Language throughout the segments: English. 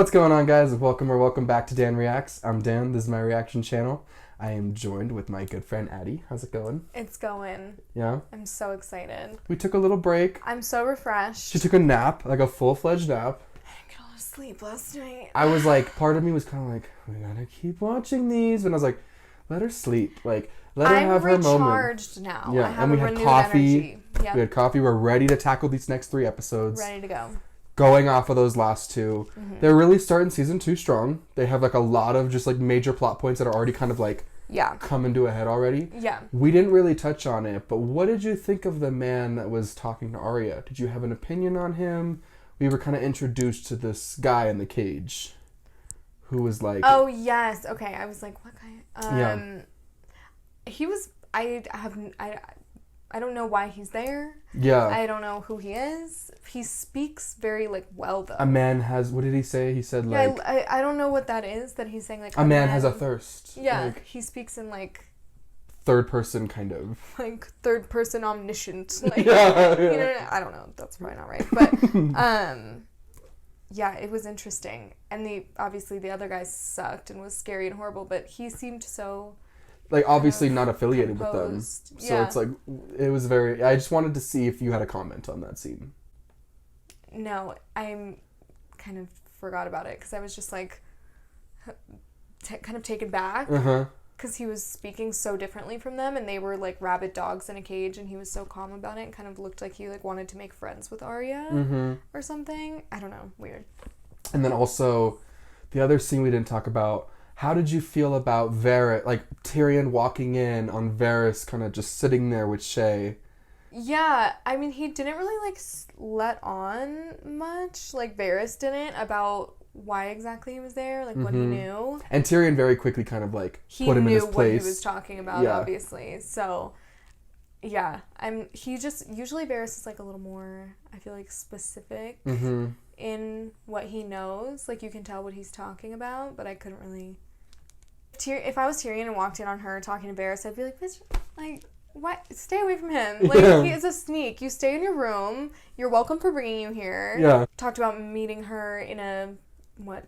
What's going on, guys? Welcome back to Dan Reacts. I'm Dan. This is my reaction channel. I am joined with my good friend Addie. How's it going? It's going. Yeah? I'm so excited. We took a little break. I'm so refreshed. She took a nap, like a full-fledged nap. I didn't get a lot of sleep last night. I was like, part of me was kind of like, we gotta keep watching these. And I was like, let her sleep. Like, let her have her moment. I'm recharged now. Yeah, I have and we had coffee. Energy. Yep. We had coffee. We're ready to tackle these next 3 episodes. Ready to go. Going off of those last 2. Mm-hmm. They're really starting season 2 strong. They have like a lot of just like major plot points that are already kind of like coming to a head already. Yeah. We didn't really touch on it, but what did you think of the man that was talking to Arya? Did you have an opinion on him? We were kind of introduced to this guy in the cage who was like... Oh, yes. Okay. I was like, what guy? Yeah. He was... I don't know why he's there. Yeah. I don't know who he is. He speaks very, like, well, though. A man has... What did he say? He said, like... Yeah, I don't know what that is that he's saying, like... A man has a thirst. Yeah. Like, he speaks in, like... third person, kind of. Like, third person omniscient. Like, yeah. You know, I don't know. That's probably not right. But, yeah, it was interesting. And obviously the other guy sucked and was scary and horrible, but he seemed so... Like, obviously not affiliated composed. with them. So it's like, it was very... I just wanted to see if you had a comment on that scene. No, I kind of forgot about it because I was just like, kind of taken back. Because he was speaking so differently from them, and they were like rabid dogs in a cage, and he was so calm about it. And kind of looked like he like wanted to make friends with Arya or something. I don't know, weird. And then also, the other scene we didn't talk about. How did you feel about Varys, like Tyrion walking in on Varys, kind of just sitting there with Shay? Yeah, I mean, he didn't really like let on much, like Varys didn't, about why exactly he was there, like what he knew. And Tyrion very quickly kind of like put him in his place. He knew what he was talking about, obviously. So, yeah, usually Varys is like a little more, I feel like, specific in what he knows. Like, you can tell what he's talking about, but I couldn't really... If I was Tyrion and walked in on her talking to Varys, I'd be like, bitch, like... What? Stay away from him. Like, he is a sneak. You stay in your room. You're welcome for bringing you here. Yeah. Talked about meeting her in a,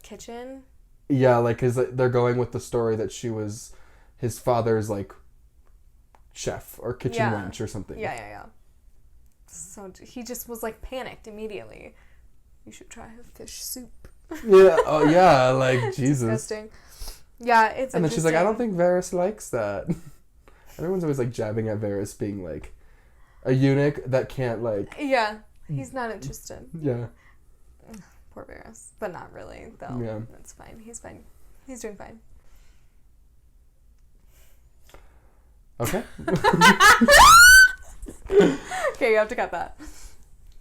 kitchen? Yeah, like, cause they're going with the story that she was his father's, like, chef or kitchen wench or something. Yeah. So he just was, like, panicked immediately. You should try her fish soup. Yeah. Oh, yeah. Like, Jesus. Disgusting. Yeah, it's And then she's like, I don't think Varys likes that. Everyone's always, like, jabbing at Varys being, like, a eunuch that can't, like... Yeah, he's not interested. Yeah. Poor Varys. But not really, though. Yeah. That's fine. He's fine. He's doing fine. Okay. Okay, you have to cut that.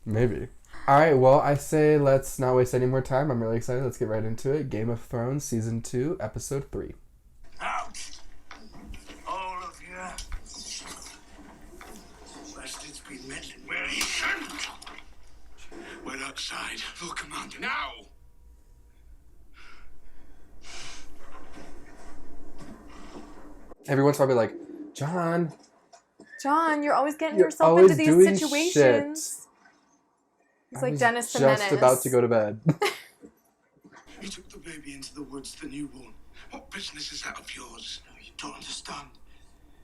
Maybe. All right, well, I say let's not waste any more time. I'm really excited. Let's get right into it. Game of Thrones, Season 2, Episode 3. Out! All of you. Bastards been meddling where he shouldn't. We're outside. Lord Commander, now! Everyone's probably like, John, you're always getting yourself into these situations. He's like Dennis the Menace. Just about to go to bed. He took the baby into the woods, the newborn. What business is that of yours? No, you don't understand.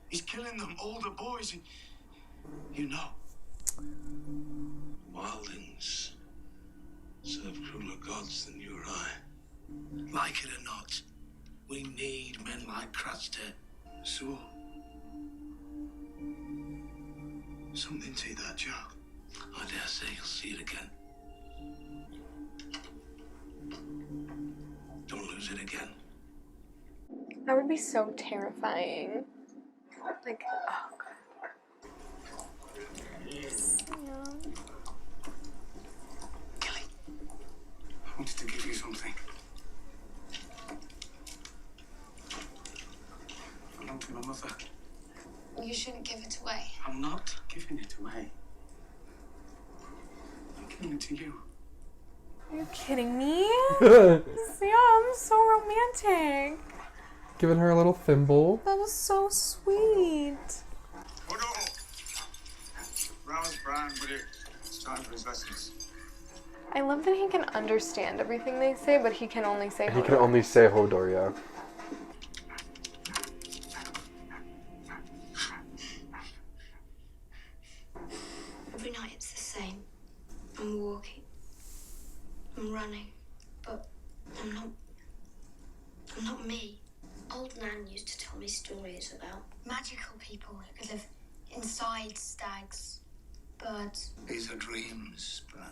He's killing them, all the boys, and you know. Wildings serve crueler gods than you or I. Like it or not, we need men like Craster. So, something to that job. I dare say you'll see it again. Don't lose it again. That would be so terrifying. Like, oh god. Kelly, I wanted to give you something. I belong to my mother. You shouldn't give it away. I'm not giving it away. I'm giving it to you. Are you kidding me? Sam, so romantic. Giving her a little thimble. That was so sweet. Oh no! Rouse Brian, will you? It's time for his lessons. I love that he can understand everything they say, but he can only say He can only say Hodor, yeah. Every night it's the same. I'm walking. I'm running. But I'm not me. Old Nan used to tell me stories about magical people who could live inside stags, birds. These are dreams, Bran.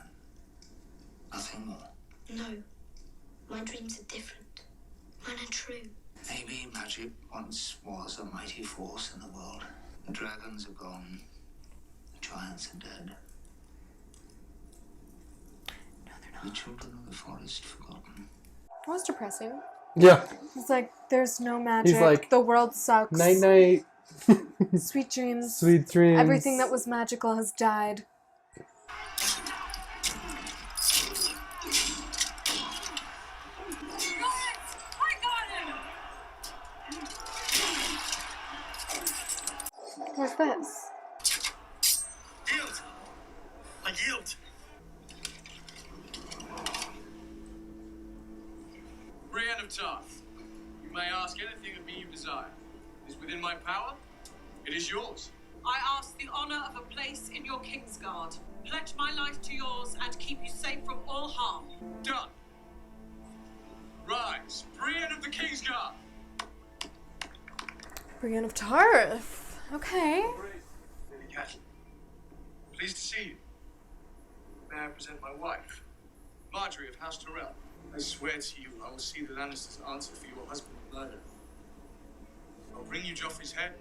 Nothing more. No, my dreams are different. Mine are true. Maybe magic once was a mighty force in the world. The dragons are gone. The giants are dead. No, they're not. The children of the forest forgotten. That was depressing. Yeah. He's like, there's no magic. He's like, the world sucks. Night night. Sweet dreams. Sweet dreams. Everything that was magical has died. What's this? Yield! I yield! Brienne of Tarth, you may ask anything of me you desire. It is within my power. It is yours. I ask the honor of a place in your Kingsguard. Pledge my life to yours and keep you safe from all harm. Done. Rise, Brienne of the Kingsguard. Brienne of Tarth. Okay. Lady Catelyn, pleased to see you. May I present my wife, Marjorie of House Tyrell. I swear to you, I will see the Lannisters answer for your husband's murder. I'll bring you Joffrey's head.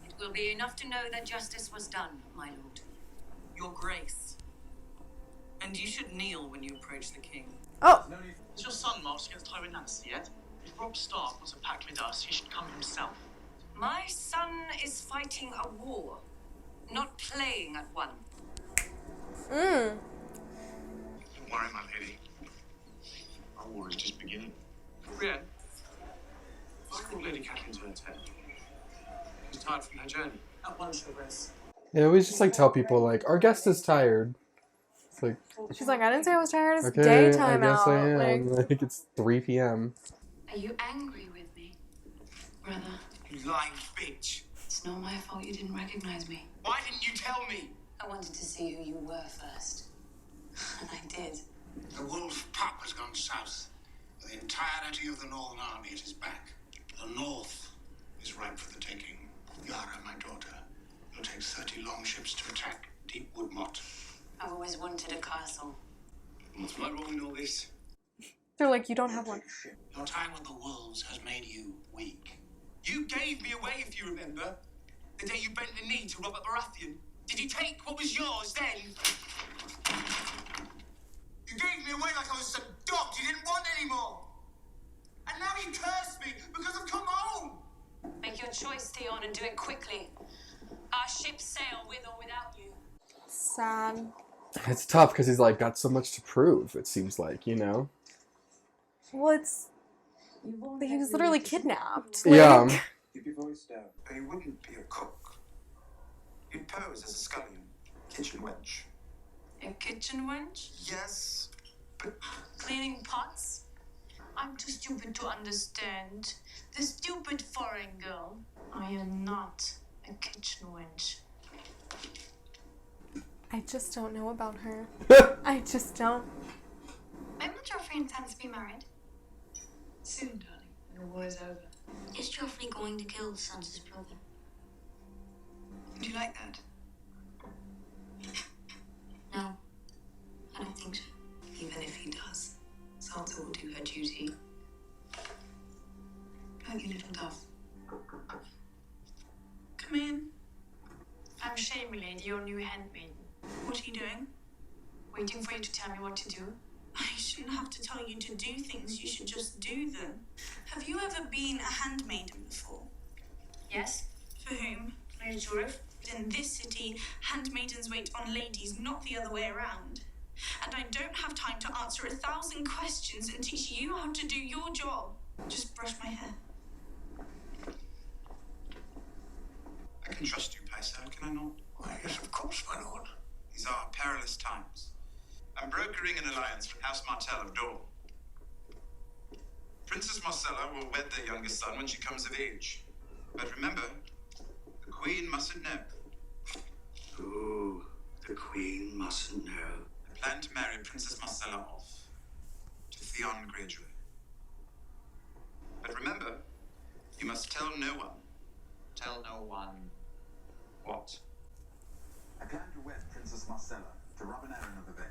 It will be enough to know that justice was done, my lord. Your grace. And you should kneel when you approach the king. Oh. Has your son marched against Tywin Lannister yet? If Robb Stark wants a pact with us, he should come himself. My son is fighting a war, not playing at one. Don't worry, my lady. Our war is just beginning. Brienne, just call Lady Catelyn to her tent. She's tired from her journey. At once, your grace. They always just like tell people like, our guest is tired. It's like, She's like, I didn't say I was tired. It's okay, daytime I guess out. I am. Like, Like, it's 3 p.m. Are you angry with me, brother? You lying bitch. It's not my fault you didn't recognize me. Why didn't you tell me? I wanted to see who you were first. And I did. The wolf pup has gone south. The entirety of the Northern Army is his back. The North is ripe for the taking. Yara, my daughter, will take 30 longships to attack Deep Wood Motte. I've always wanted a castle. What's my role in all this? they're like, you don't have one. Your time with the wolves has made you weak. You gave me away, if you remember. The day you bent the knee to Robert Baratheon. Did you take what was yours then? You gave me away like I was some dog you didn't want anymore. And now you curse me because I've come home. Make your choice, Theon, and do it quickly. Our ships sail with or without you. Sad. It's tough because he's like got so much to prove, it seems like, you know? Well, it's... He was literally kidnapped. Yeah. Keep your voice down. But you wouldn't be a cook. You'd pose as a scullion. Kitchen wench. A kitchen wench? Yes, but Cleaning pots? I'm too stupid to understand. The stupid foreign girl. I am not a kitchen wench. I just don't know about her. I just don't. When will Joffrey intend to be married? Soon, darling, when the war is over. Is Joffrey going to kill Sansa's brother? Do you like that? No, I don't think so. Even if he does, Sansa will do her duty. Like you little dove. Come in. I'm Shamey, lady, your new handmaiden. What are you doing? Waiting for you to tell me what to do. I shouldn't have to tell you to do things. You should just do them. Have you ever been a handmaiden before? Yes? For whom? Lady Jorah? In this city, handmaidens wait on ladies, not the other way around. And I don't have time to answer 1,000 questions and teach you how to do your job. Just brush my hair. I can trust you, Paisa, can I not? Why, yes, of course, my lord. He's These are perilous times. I'm brokering an alliance with House Martell of Dawn. Princess Marcella will wed their youngest son when she comes of age. But remember, the Queen mustn't know. Ooh, the Queen mustn't know. I plan to marry Princess Marcella off to Theon Greyjoy. But remember, you must tell no one. Tell no one. What? I plan to wed Princess Marcella to Robin Arryn of the Bay.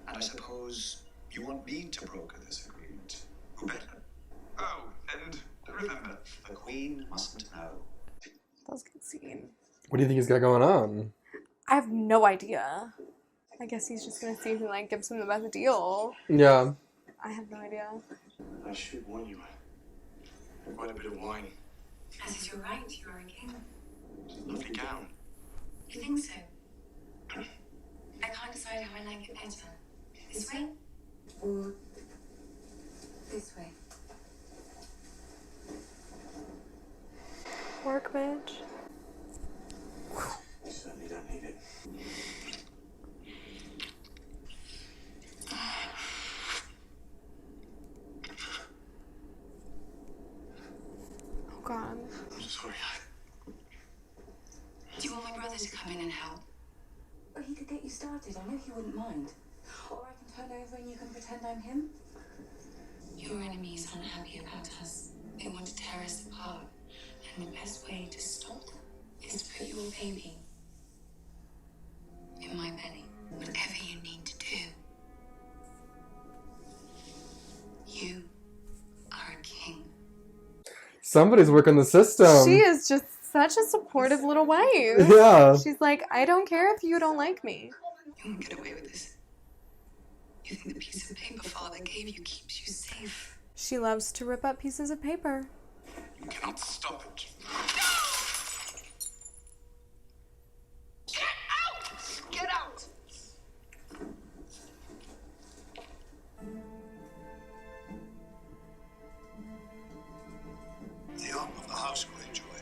And I suppose you want me to broker this agreement. Who better? Oh, and remember, The Queen mustn't know. That was a good scene. What do you think he's got going on? I have no idea. I guess he's just gonna see who like gives him the best deal. Yeah. I have no idea. I should warn you. Quite a bit of wine. As is your right, you are a king. Lovely gown. You think so? I can't decide how I like it better. This way? Or this way? Work, bitch. You certainly don't need it. Oh god. I'm sorry. Do you want my brother to come in and help? Well, he could get you started. I know he wouldn't mind. Or I can turn over and you can pretend I'm him. Your enemies aren't happy about us. They want to tear us apart. And the best way to stop them is to put your baby in my belly. Whatever you need to do. You are a king. Somebody's working the system. She is just such a supportive little wife. Yeah. She's like, I don't care if you don't like me. You won't get away with this. You think the piece of paper father gave you keeps you safe. She loves to rip up pieces of paper. You cannot stop it. Get out! Get out! Theon of the House Greyjoy,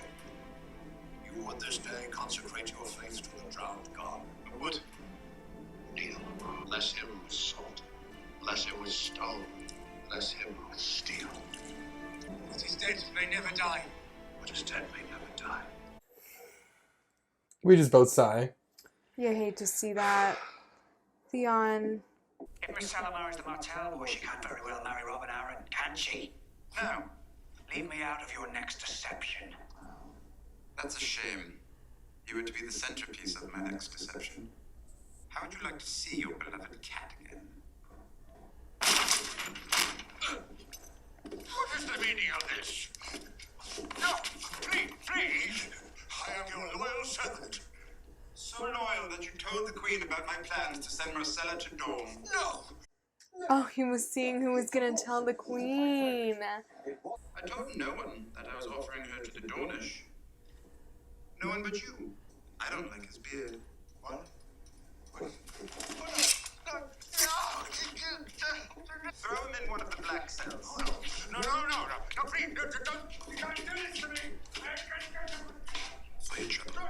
you would this day consecrate your faith to the drowned god. I would. Neil, bless him with salt. Bless him with stone. Bless him with steel. What is dead may never die. What is dead may never die. We just both sigh. You hate to see that. Theon. If Miss Salama is the Martell, well, she can't very well marry Robin Arryn, can she? No, Leave me out of your next deception. that's a shame. You were to be the centerpiece of my next deception. How would you like to see your beloved cat again? What is the meaning of this? No, please, please. I am your loyal servant. So loyal that you told the Queen about my plans to send Marcella to Dawn. No. Oh, he was seeing who was gonna tell the queen. I told no one that I was offering her to the Dornish. No one but you. I don't like his beard. What? Throw him in one of the black cells. No, please, don't. You can't do this to me. For each other.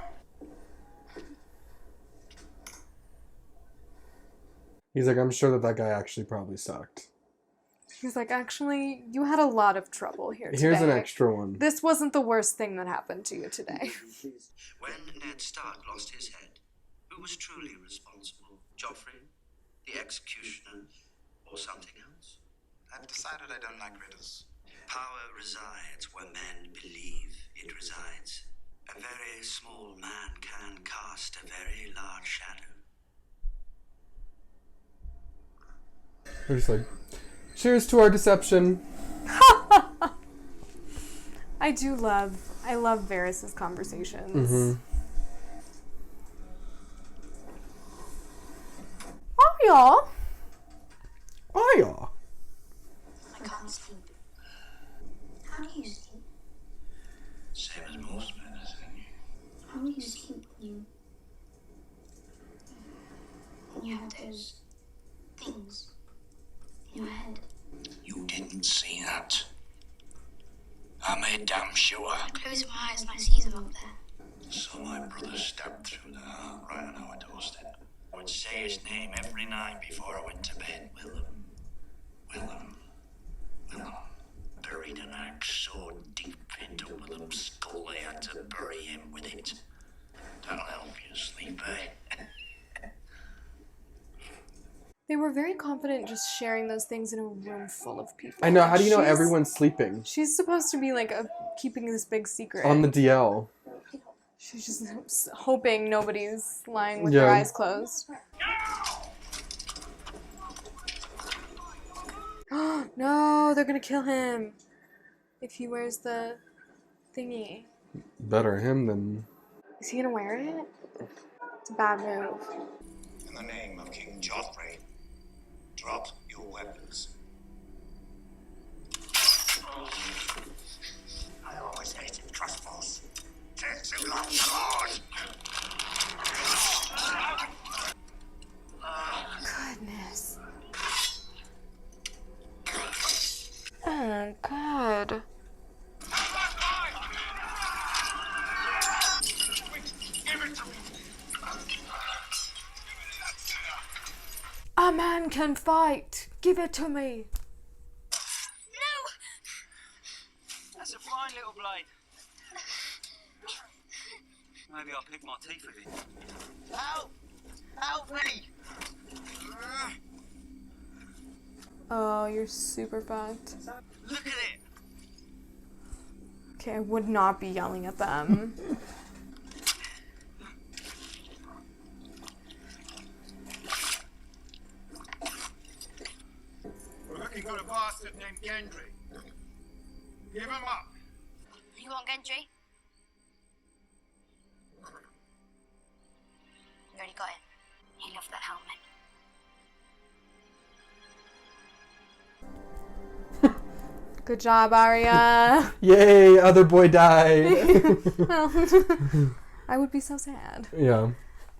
He's like, I'm sure that guy actually probably sucked. He's like, actually, you had a lot of trouble here today. Here's an extra one. This wasn't the worst thing that happened to you today. When Ned Stark lost his head, who was truly responsible? Joffrey, the executioner, or something else? I've decided I don't like riddles. Power resides where men believe it resides. A very small man can cast a very large shadow. We're just like, cheers to our deception. I love Varys' conversations. Mm-hmm. Oh, y'all. Oh, yeah. I can't sleep. How do you sleep? Same as most men, I think. How do you sleep when you have those things in your head? You didn't see that. I made damn sure. I close my eyes and I see them up there. So my brother stabbed through the heart right on our doorstep. I would say his name every night before I went to bed. Willem. Buried an axe so deep into Willem's skull they had to bury him with it. That'll help you sleep, eh? They were very confident just sharing those things in a room full of people. I know. How do you know everyone's sleeping? She's supposed to be like keeping this big secret. On the DL. She's just hoping nobody's lying with their eyes closed. No, they're gonna kill him if he wears the thingy. Better him than... Is he gonna wear it? It's a bad move. In the name of King Joffrey, drop your weapons. I always hated crossbows. Takes too long to load. Goodness. Oh, God. A man can fight. Give it to me. No! That's a fine little blade. Maybe I'll pick my teeth with it. Help! Help me! Oh, you're super fucked. Look at it! Okay, I would not be yelling at them. We're looking for a bastard named Gendry. Give him up. You want Gendry? You already got it. He loved that helmet. Good job, Arya. Yay, other boy died. Well, I would be so sad. Yeah.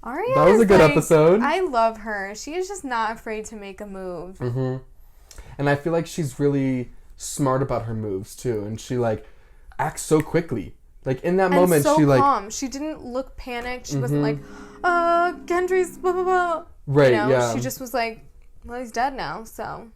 Arya That was a good like, episode. I love her. She is just not afraid to make a move. Mm-hmm. And I feel like she's really smart about her moves, too. And she, like, acts so quickly. Like, in that And moment, so she, like... calm. She didn't look panicked. She wasn't like, Gendry's blah, blah, blah. Right, you know? yeah. She just was like, well, he's dead now, so...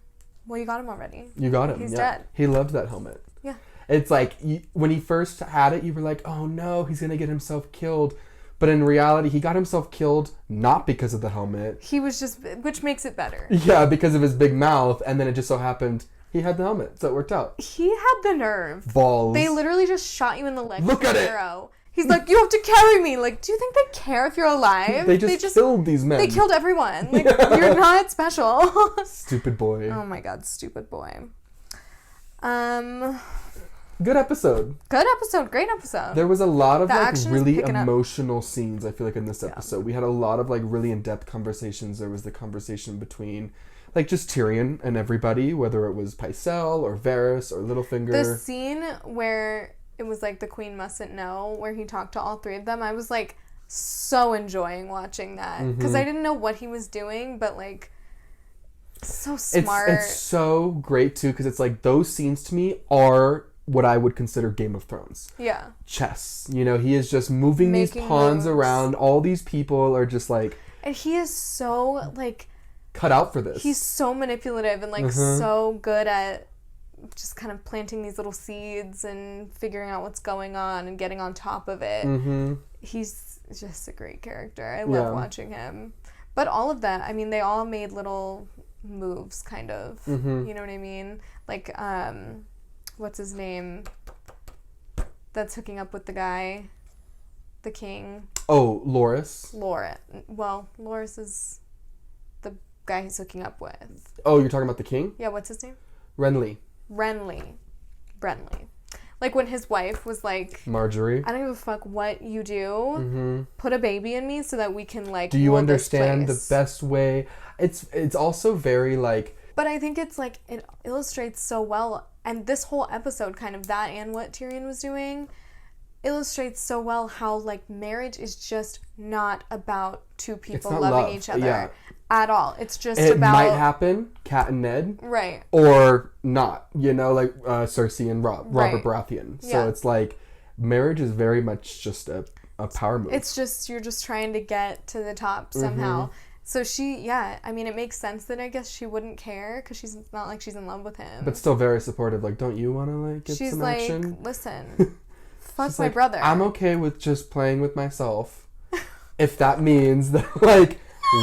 Well, you got him already. You got him. He's yeah. dead. He loved that helmet. Yeah. It's like, when he first had it, you were like, oh no, he's going to get himself killed. But in reality, he got himself killed not because of the helmet. He was just, which makes it better. Yeah, because of his big mouth. And then it just so happened he had the helmet. So it worked out. He had the nerve. Balls. They literally just shot you in the leg Look with at an it. arrow. He's like, you have to carry me. Like, do you think they care if you're alive? They just killed these men. They killed everyone. Like, you're not special. Stupid boy. Oh my god, stupid boy. Good episode. Good episode. Great episode. There was a lot of The like action is really picking up. emotional scenes, I feel like, in this episode. We had a lot of like really in-depth conversations. There was the conversation between like just Tyrion and everybody, whether it was Pycelle or Varys or Littlefinger. The scene where it was like the queen mustn't know, where he talked to all three of them, I was like so enjoying watching that. Because I didn't know what he was doing, but like so smart. It's so great too, because it's like those scenes to me are what I would consider Game of Thrones. Yeah. Chess. You know, he is just moving Making these pawns moves. around. All these people are just like... And he is so like... cut out for this. He's so manipulative and like so good at just kind of planting these little seeds and figuring out what's going on and getting on top of it. He's just a great character. I love watching him. But all of that, I mean, they all made little moves, kind of. You know what I mean? Like, what's his name? That's hooking up with the guy, the king. Oh, Loras. Loras is the guy he's hooking up with. Oh, you're talking about the king? Yeah, what's his name? Renly. Brenly. Like when his wife was like, Marjorie. I don't give a fuck what you do. Put a baby in me so that we can like. Do you rule understand this the place." best way? It's also very like. But I think it's like it illustrates so well, and this whole episode, kind of that and what Tyrion was doing, illustrates so well how like marriage is just not about two people not loving love. each other. Yeah. At all. It's just It about... might happen, Kat and Ned. Right. Or not, you know, like Cersei and Robert Right. Baratheon. So Yeah. it's like, marriage is very much just a a power move. It's just, you're just trying to get to the top somehow. So I mean, it makes sense that I guess she wouldn't care because she's not like she's in love with him. But still very supportive. Like, don't you want to, like, get some action? She's like, listen, fuck my brother. I'm okay with just playing with myself if that means that, like,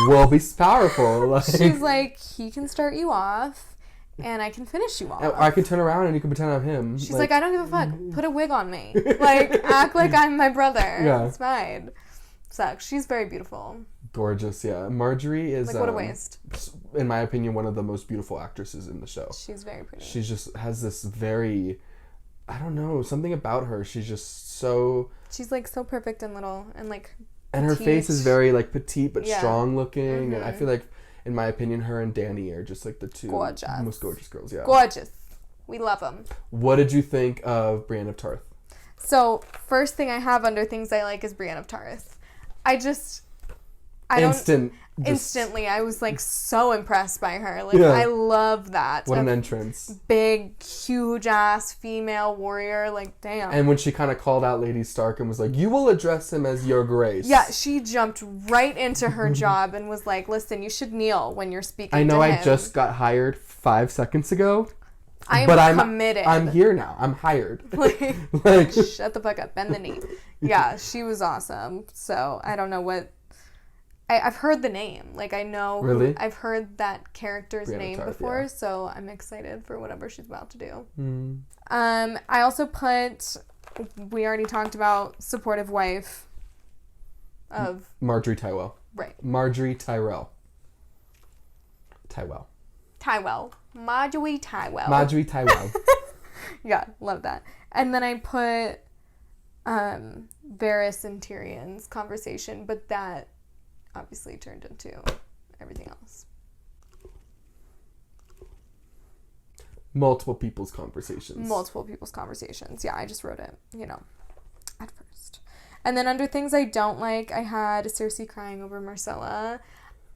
we'll be powerful. Like, she's like, he can start you off and I can finish you off. Or I can turn around and you can pretend I'm him. She's like, I don't give a fuck. Put a wig on me. Like, act like I'm my brother. Yeah. It's fine. Sucks. She's very beautiful. Gorgeous, yeah. Marjorie is, like, what a waste. In my opinion, one of the most beautiful actresses in the show. She's very pretty. She just has this very, I don't know, something about her. She's just so... She's, like, so perfect and little and, like, and petite. her face is very, like, petite but strong looking. And I feel like, in my opinion, her and Dany are just, like, the two most gorgeous girls. Yeah, gorgeous. We love them. What did you think of Brienne of Tarth? So, first thing I have under things I like is Brienne of Tarth. Instantly, I was, like, so impressed by her. Like, I love that. What an entrance. Big, huge-ass female warrior. Like, damn. And when she kind of called out Lady Stark and was like, you will address him as your grace. Yeah, she jumped right into her job and was like, listen, you should kneel when you're speaking to him. I know I just got hired 5 seconds ago. I'm committed. I'm here now. I'm hired. like, shut the fuck up. Bend the knee. Yeah, she was awesome. So, I don't know what... I've heard the name. Like, I know... Really? I've heard that character's Brienne name Tarth, before, so I'm excited for whatever she's about to do. I also put... We already talked about supportive wife of... Marjorie Tyrell. Right. Marjorie Tyrell. Tyrell. Marjorie Tyrell. Marjorie Tyrell. Yeah, love that. And then I put Varys and Tyrion's conversation, but that obviously turned into everything else. Multiple people's conversations. Yeah, I just wrote it, at first. And then under things I don't like, I had Cersei crying over Marcella.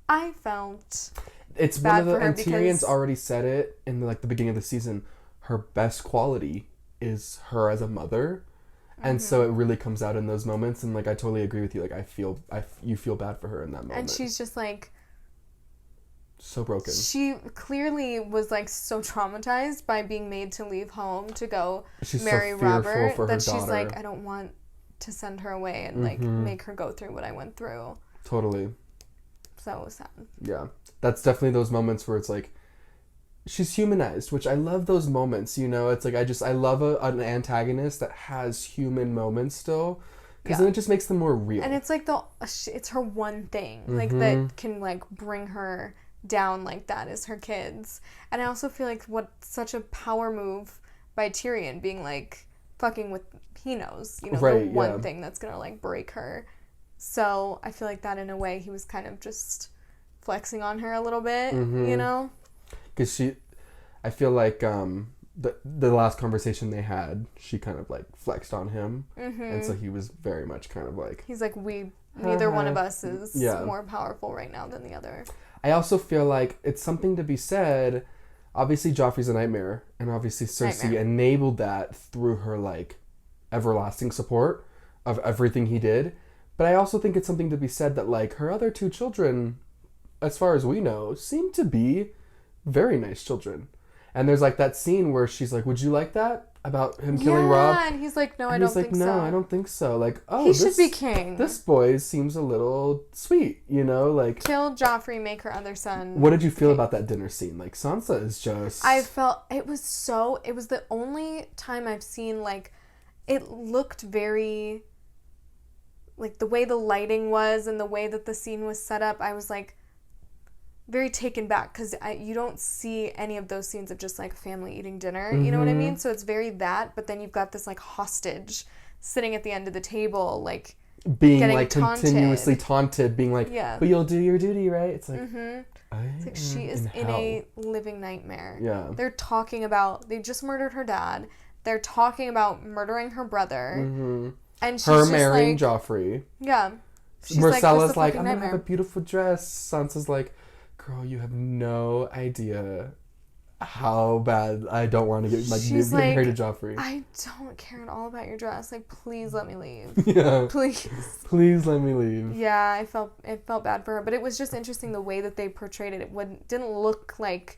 I felt it's bad one of the, for her and because Tyrion's already said it in the beginning of the season. Her best quality is her as a mother, and so it really comes out in those moments. And like, I totally agree with you. Like, you feel bad for her in that moment. And she's just like so broken. She clearly was like so traumatized by being made to leave home to go marry Robert for that her she's daughter. like, I don't want to send her away and like make her go through what I went through. Totally. So it was sad. Yeah, that's definitely those moments where it's like she's humanized, which I love those moments. It's like I love an antagonist that has human moments still, because then it just makes them more real. And it's like it's her one thing like that can like bring her down like that is her kids. And I also feel like such a power move by Tyrion being like fucking with, he knows, the one thing that's gonna like break her. So I feel like that in a way he was kind of just flexing on her a little bit, because I feel like the last conversation they had, she kind of like flexed on him, and so he was very much kind of like, he's like, neither one of us is more powerful right now than the other. I also feel like it's something to be said. Obviously, Joffrey's a nightmare, and obviously Cersei enabled that through her like everlasting support of everything he did. But I also think it's something to be said that like her other two children, as far as we know, seem to be very nice children. And there's like that scene where she's like, "Would you like that about him killing Rob?" Yeah, and he's like, "No, I don't think so." No, I don't think so. Like, he should be king. This boy seems a little sweet, like kill Joffrey, make her other son. What did you feel about that dinner scene? Like, Sansa is just. I felt it was the only time I've seen like it looked very. Like the way the lighting was and the way that the scene was set up, I was like very taken back because you don't see any of those scenes of just like a family eating dinner, you know what I mean? So it's very that, but then you've got this like hostage sitting at the end of the table, like being like continuously taunted, being like, but you'll do your duty, right? It's like, it's like she is in a living nightmare. Yeah. They're talking about, they just murdered her dad. They're talking about murdering her brother. And she's her marrying Joffrey. Yeah. Marcella's like, I'm gonna have a beautiful dress. Sansa's like, girl, you have no idea how bad I don't want to get She's married to Joffrey. I don't care at all about your dress. Like, please let me leave. Yeah. Please. Please let me leave. Yeah, it felt bad for her, but it was just interesting the way that they portrayed it. It didn't look like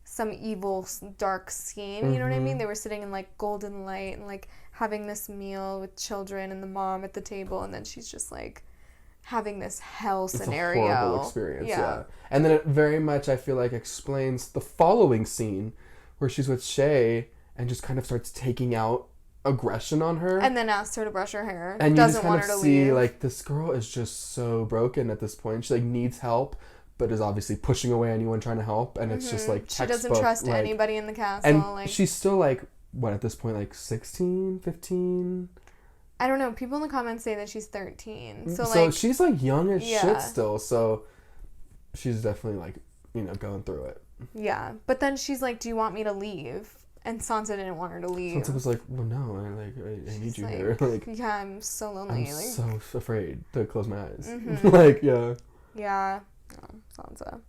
some evil dark scene. You know what I mean? They were sitting in like golden light and like having this meal with children and the mom at the table, and then she's just like having this hell scenario. It's a horrible experience, yeah. And then it very much, I feel like, explains the following scene where she's with Shay and just kind of starts taking out aggression on her. And then asks her to brush her hair. And doesn't you just kind want of her to see, leave. like, this girl is just so broken at this point. She, like, needs help, but is obviously pushing away anyone trying to help. And it's just, like, she doesn't trust like, anybody in the castle. And like, she's still, like, what, at this point, like, 16, 15? I don't know. People in the comments say that she's 13. So like, she's, like, young as yeah. shit still. So she's definitely, like, you know, going through it. Yeah. But then she's like, do you want me to leave? And Sansa didn't want her to leave. Sansa was like, well, no, I need you like, here. Like, yeah, I'm so lonely. I'm like, so afraid to close my eyes. Like, yeah. Yeah. Oh, Sansa.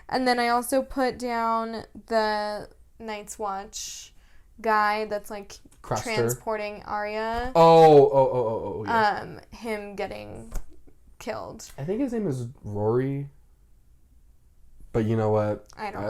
And then I also put down the Night's Watch guy that's like Craster. transporting Arya. Oh, yeah. Him getting killed. I think his name is Rory. But you know what? I don't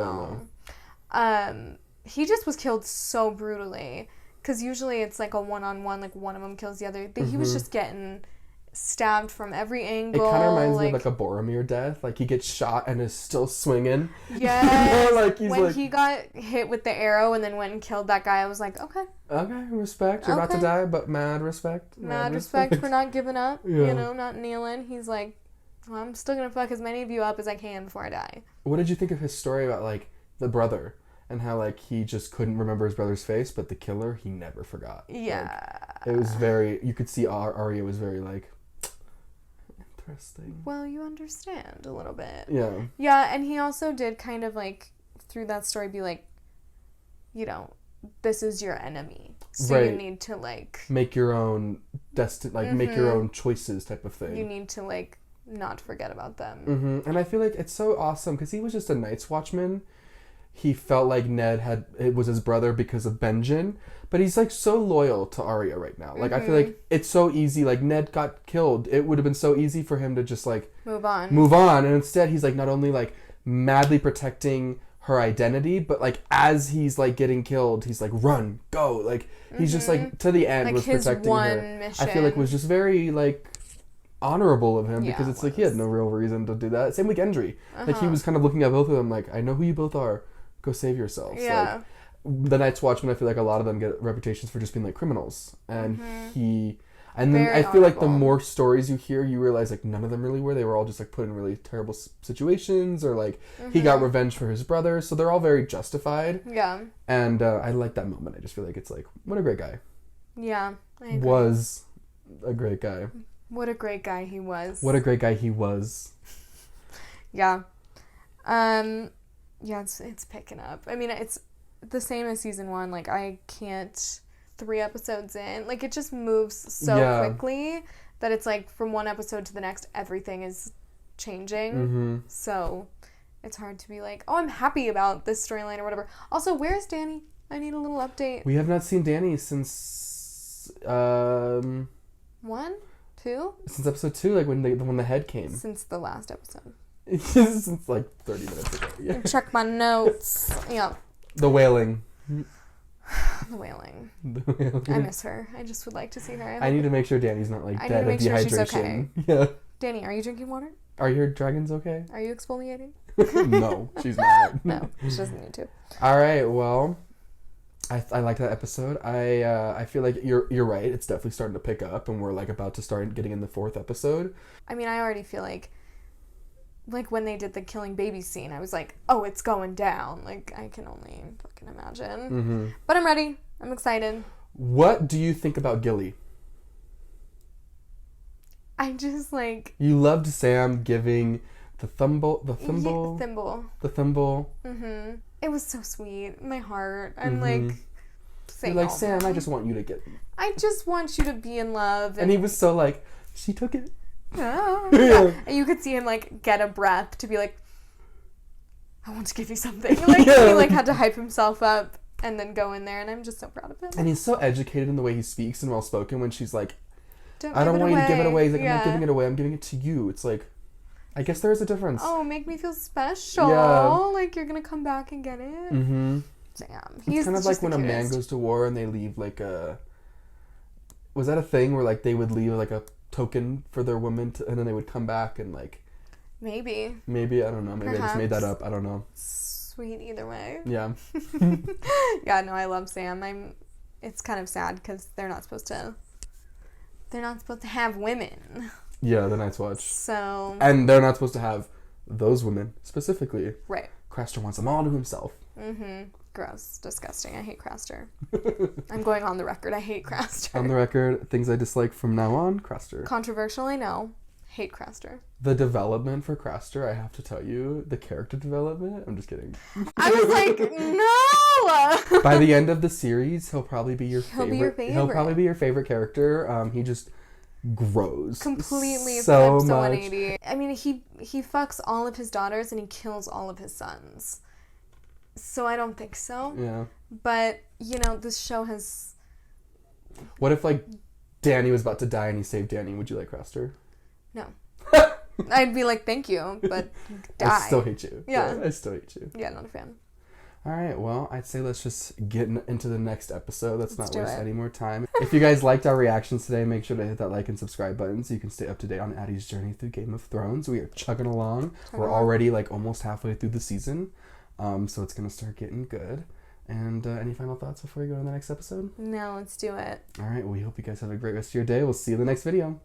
know. He just was killed so brutally. Because usually it's like a one-on-one, like one of them kills the other. He was just getting stabbed from every angle. It kind of reminds me of like a Boromir death. Like he gets shot and is still swinging. Yes. Like he's when he got hit with the arrow and then went and killed that guy, I was like, okay. Okay, respect. You're about to die, but mad respect. Mad respect for not giving up. Yeah. You know, not kneeling. He's like, well, I'm still going to fuck as many of you up as I can before I die. What did you think of his story about like the brother? And how, like, he just couldn't remember his brother's face, but the killer, he never forgot. Yeah. Like, it was very... You could see Arya was very, like, interesting. Well, you understand a little bit. Yeah. Yeah, and he also did kind of, like, through that story be like, you know, this is your enemy. So you need to, like... Make your own make your own choices type of thing. You need to, like, not forget about them. Mm-hmm. And I feel like it's so awesome, because he was just a Night's Watchman. He felt like it was his brother because of Benjen, but he's like so loyal to Arya right now. Like I feel like it's so easy. Like Ned got killed, it would have been so easy for him to just like move on, and instead he's like not only like madly protecting her identity, but like as he's like getting killed, he's like run, go, like he's just like to the end like was protecting her. Mission. I feel like was just very like honorable of him because it's like he had no real reason to do that. Same with Gendry, like he was kind of looking at both of them like I know who you both are. Go save yourselves. Yeah. Like, the Night's Watchmen, I feel like a lot of them get reputations for just being like criminals. And then I feel like the more stories you hear, you realize like none of them really were. They were all just like put in really terrible situations or like he got revenge for his brother. So they're all very justified. Yeah. And I like that moment. I just feel like it's like, what a great guy. Yeah. I agree. Was a great guy. What a great guy he was. What a great guy he was. Yeah. Yeah, it's picking up. I mean, it's the same as season 1. Like, I can't... 3 episodes in. Like, it just moves so quickly that it's like, from one episode to the next, everything is changing. So, it's hard to be like, oh, I'm happy about this storyline or whatever. Also, where's Dany? I need a little update. We have not seen Dany since... 1? 2? Since episode 2, like, when the head came. Since the last episode. Since like 30 minutes ago. Yeah. Check my notes. Yeah. The wailing. The wailing. I miss her. I just would like to see her. I need to make sure Dany's not like dead of dehydration. She's okay. Yeah. Dany, are you drinking water? Are your dragons okay? Are you exfoliating? No, she's not. No, she doesn't need to. All right. Well, I like that episode. I feel like you're right. It's definitely starting to pick up, and we're like about to start getting in the 4th episode. I mean, I already feel like when they did the killing baby scene, I was like, oh, it's going down. Like, I can only fucking imagine. But I'm ready. I'm excited. What do you think about Gilly? I just, like... You loved Sam giving the thimble. The thimble. It was so sweet. My heart. I'm like... You're like, Sam, I just want you to get... I just want you to be in love. And he was so like, she took it. Oh. Yeah. And you could see him like get a breath to be like I want to give you something. Like, he, like, had to hype himself up and then go in there, and I'm just so proud of him. And he's so educated in the way he speaks and well-spoken when she's like, I don't want you to give it away. He's like, I'm not giving it away. I'm giving it to you. It's like, I guess there is a difference. Oh, make me feel special. Yeah. Like, you're going to come back and get it. Mm-hmm. Damn. It's kind of like when a man goes to war and they leave, like, a... Was that a thing where, like, they would leave, like, a token for their woman and then they would come back and, like... Maybe, I don't know. Maybe I just made that up. I don't know. Sweet either way. Yeah. Yeah, no, I love Sam. It's kind of sad because they're not supposed to have women. Yeah, the Night's Watch. So... And they're not supposed to have those women, specifically. Right. Craster wants them all to himself. Mm-hmm. Gross. Disgusting. I hate Craster. I'm going on the record. I hate Craster. On the record, things I dislike from now on, Craster. Controversial, I know. Hate Craster. The development for Craster, I have to tell you, the character development, I'm just kidding. I was like, no! By the end of the series, he'll probably be your favorite. He'll be your favorite. He'll probably be your favorite character. He just grows completely so flips much. 180. I mean, he fucks all of his daughters and he kills all of his sons. So I don't think so. Yeah. But, you know, this show has... What if, like, Dany was about to die and he saved Dany? Would you like Craster? No. I'd be like, thank you, but die. I still hate you. Yeah. I still hate you. Yeah, not a fan. All right, well, I'd say let's just get into the next episode. Let's not waste it. any more time. If you guys liked our reactions today, make sure to hit that like and subscribe button so you can stay up to date on Addie's journey through Game of Thrones. We are chugging along. We're already, like, almost halfway through the season, so it's going to start getting good. And any final thoughts before we go to the next episode? No, let's do it. All right, well, we hope you guys have a great rest of your day. We'll see you in the next video.